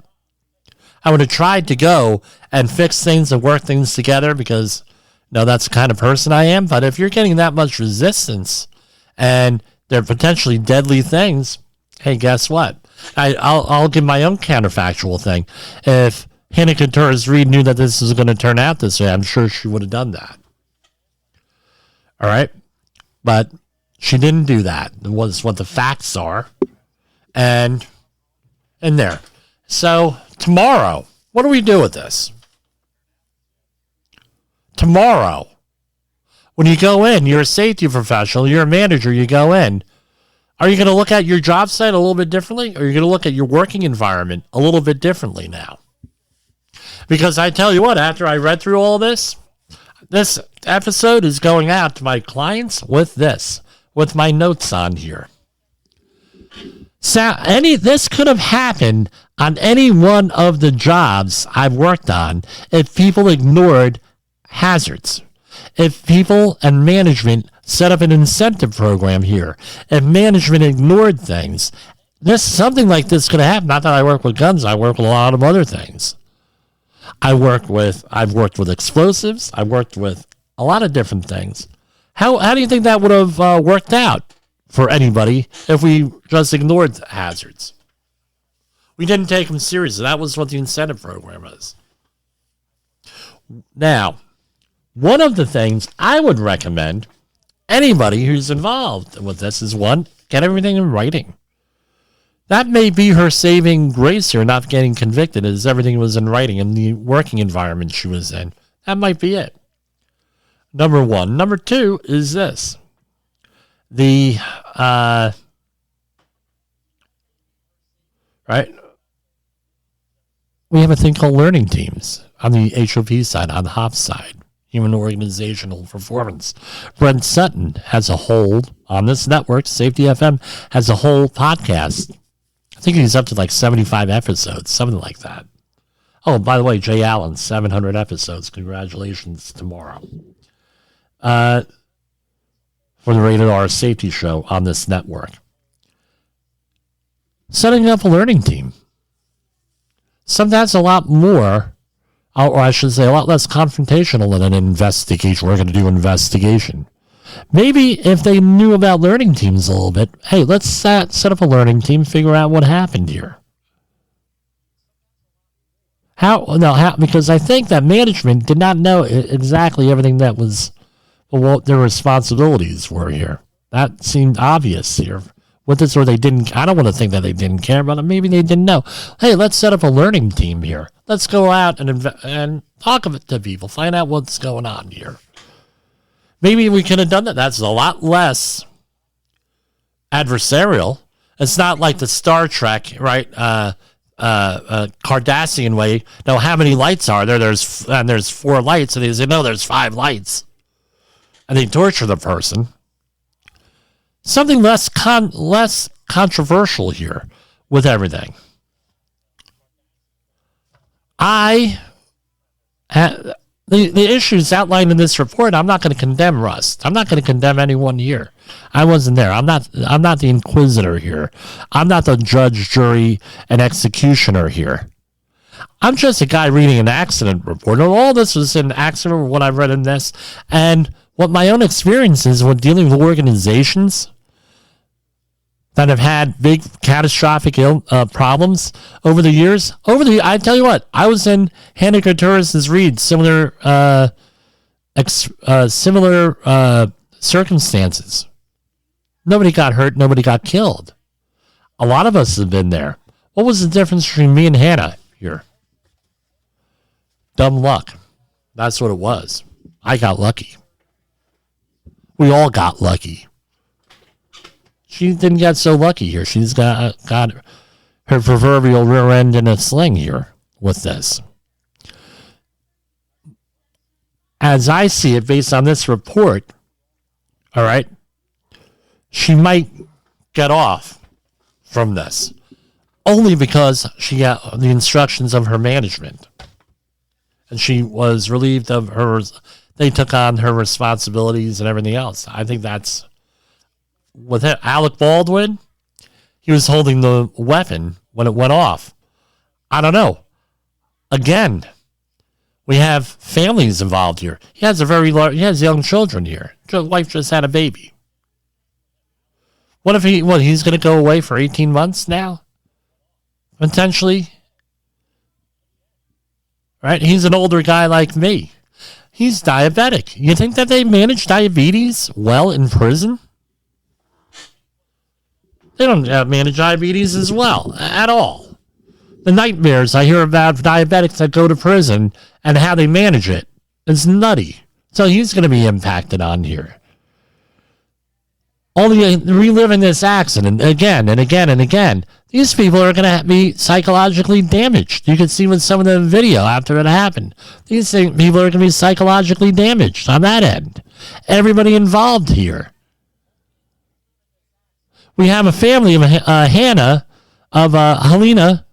I would have tried to go and fix things and work things together, because, that's the kind of person I am. But if you're getting that much resistance and they're potentially deadly things, hey, guess what? I'll give my own counterfactual thing. If Halyna Guterrez-Reed knew that this was going to turn out this way, I'm sure she would have done that. All right? But she didn't do that. It was what the facts are. And in there. So tomorrow, What do we do with this? Tomorrow, when you go in, you're a safety professional, you're a manager, you go in. Are you going to look at your job site a little bit differently? Or are you going to look at your working environment a little bit differently now? Because I tell you what, after I read through all this episode is going out to my clients with this, with my notes on here. So this could have happened on any one of the jobs I've worked on if people ignored hazards. If people and management set up an incentive program here, if management ignored things, something like this could have happened. Not that I work with guns, I work with a lot of other things. I've worked with explosives. I've worked with a lot of different things. How do you think that would have worked out for anybody if we just ignored the hazards? We didn't take them seriously. That was what the incentive program was. Now, one of the things I would recommend anybody who's involved with this is, one, get everything in writing. That may be her saving grace here, not getting convicted, as everything was in writing in the working environment she was in. That might be it. Number one. Number two is this. Right? We have a thing called learning teams on the HOP side, on the HOP side, Human Organizational Performance. Brent Sutton has a whole, on this network, Safety FM, has a whole podcast. I think he's up to like 75 episodes, something like that. Oh, by the way, Jay Allen, 700 episodes. Congratulations tomorrow. For the Rated R Safety Show on this network. Setting up a learning team. Sometimes a lot more, or I should say a lot less confrontational than an investigation. We're going to do investigation. Maybe if they knew about learning teams a little bit, hey, let's set up a learning team, figure out what happened here. How? Because I think that management did not know exactly everything that was, what their responsibilities were here. That seemed obvious here. With this, or they didn't, I don't want to think that they didn't care, but maybe they didn't know. Hey, let's set up a learning team here. Let's go out and talk to people, find out what's going on here. Maybe we could have done that. That's a lot less adversarial. It's not like the Star Trek, right? Cardassian way. Now, how many lights are there? There's 4 lights, and they say, no, there's 5 lights. And they torture the person. Something less controversial here with everything. The issues outlined in this report, I'm not going to condemn Rust. I'm not going to condemn anyone here. I wasn't there. I'm not the inquisitor here. I'm not the judge, jury, and executioner here. I'm just a guy reading an accident report. And all this was an accident, what I've read in this, and what my own experience is with dealing with organizations that have had big catastrophic problems over the years. I tell you what, I was in Halyna Guterrez-Reed, similar circumstances. Nobody got hurt, nobody got killed. A lot of us have been there. What was the difference between me and Hannah here? Dumb luck. That's what it was. I got lucky. We all got lucky. She didn't get so lucky here. She's got her proverbial rear end in a sling here with this. As I see it, based on this report, all right, she might get off from this only because she got the instructions of her management. And she was relieved of they took on her responsibilities and everything else. I think that's... With Alec Baldwin, he was holding the weapon when it went off. I don't know. Again, we have families involved here. He has he has young children here. His wife just had a baby. What if he's going to go away for 18 months now? Potentially. Right? He's an older guy like me. He's diabetic. You think that they manage diabetes well in prison? They don't manage diabetes as well, at all. The nightmares I hear about diabetics that go to prison and how they manage it is nutty. So he's going to be impacted on here. Only reliving this accident again and again and again. These people are going to be psychologically damaged. You can see with some of the video after it happened. These people are going to be psychologically damaged on that end. Everybody involved here. We have a family of Halyna,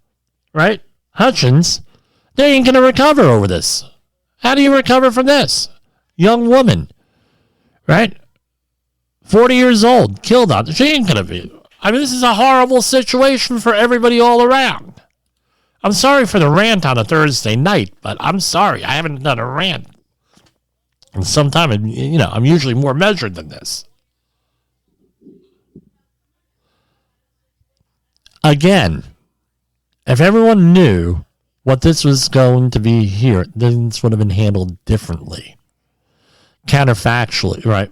right? Hutchins. They ain't going to recover over this. How do you recover from this? Young woman, right? 40 years old, killed on. She ain't going to be. I mean, this is a horrible situation for everybody all around. I'm sorry for the rant on a Thursday night, but I'm sorry. I haven't done a rant in some time. I'm usually more measured than this. Again, if everyone knew what this was going to be here, this would have been handled differently. Counterfactually, right?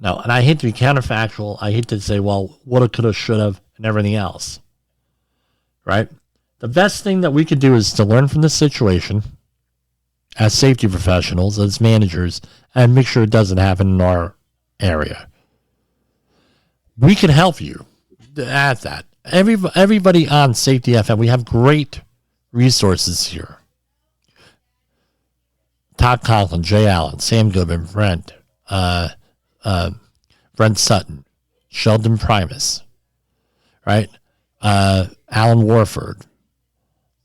No, and I hate to be counterfactual. I hate to say, well, woulda, coulda, shoulda, and everything else. Right? The best thing that we could do is to learn from this situation as safety professionals, as managers, and make sure it doesn't happen in our area. We can help you at that. Everybody on Safety FM, we have great resources here. Todd Conklin, Jay Allen, Sam Goodman, Brent Sutton, Sheldon Primus, right? Alan Warford.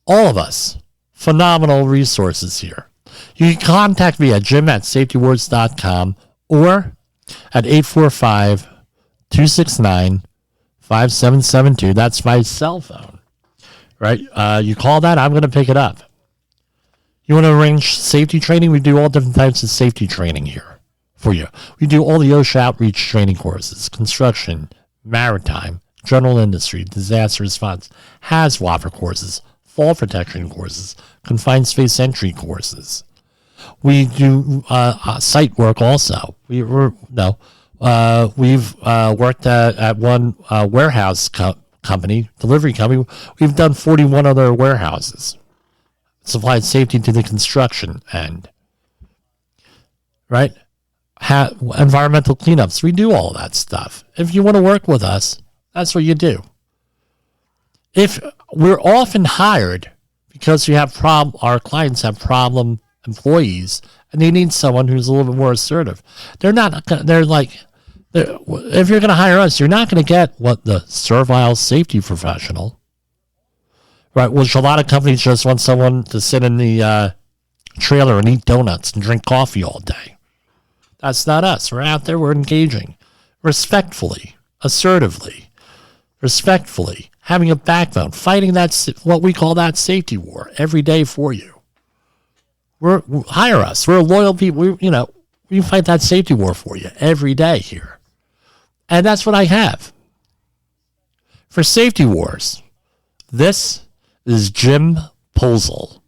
All of us. Phenomenal resources here. You can contact me at jim@safetywords.com or at 845-269-5772. That's my cell phone, right? You call that, I'm going to pick it up. You want to arrange safety training? We do all different types of safety training here for you. We do all the OSHA outreach training courses, construction, maritime, general industry, disaster response, HAZWOPER courses, fall protection courses, confined space entry courses. We do site work also. We've worked at one warehouse company, delivery company. We've done 41 other warehouses. Supplied safety to the construction end. Right? Environmental cleanups. We do all that stuff. If you want to work with us, that's what you do. If we're often hired because our clients have problem employees and they need someone who's a little bit more assertive. If you're going to hire us, you're not going to get what the servile safety professional, right, which a lot of companies just want someone to sit in the trailer and eat donuts and drink coffee all day. That's not us. We're out there. We're engaging respectfully, assertively, having a backbone, fighting what we call that safety war every day for you. Hire us. We're loyal people. We fight that safety war for you every day here. And that's what I have. For Safety Wars, this is Jim Posel.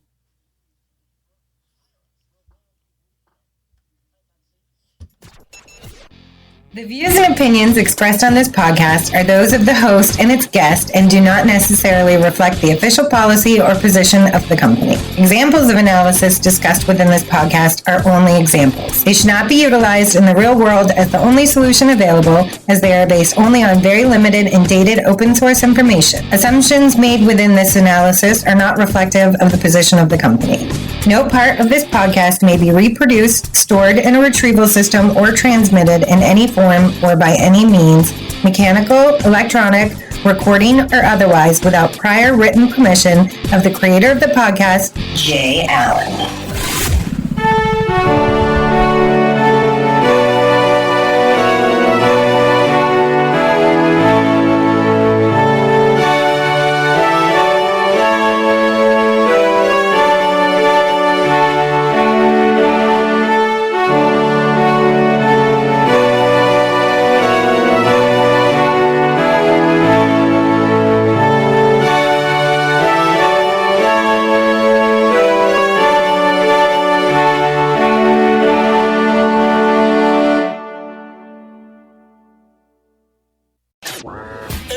The views and opinions expressed on this podcast are those of the host and its guest and do not necessarily reflect the official policy or position of the company. Examples of analysis discussed within this podcast are only examples. They should not be utilized in the real world as the only solution available, as they are based only on very limited and dated open source information. Assumptions made within this analysis are not reflective of the position of the company. No part of this podcast may be reproduced, stored in a retrieval system, or transmitted in any form or by any means, mechanical, electronic, recording, or otherwise, without prior written permission of the creator of the podcast, Jay Allen.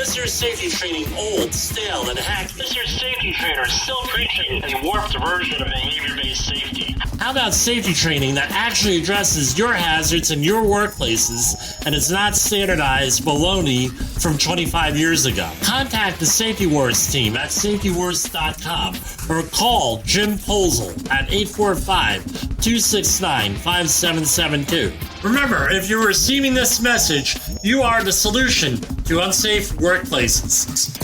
Is your safety training old, stale, and hackneyed? Is your safety trainer still preaching a warped version of behavior-based safety? How about safety training that actually addresses your hazards in your workplaces and is not standardized baloney from 25 years ago? Contact the Safety Wars team at safetywars.com or call Jim Posel at 845-269-5772. Remember, if you're receiving this message, you are the solution to unsafe workplaces.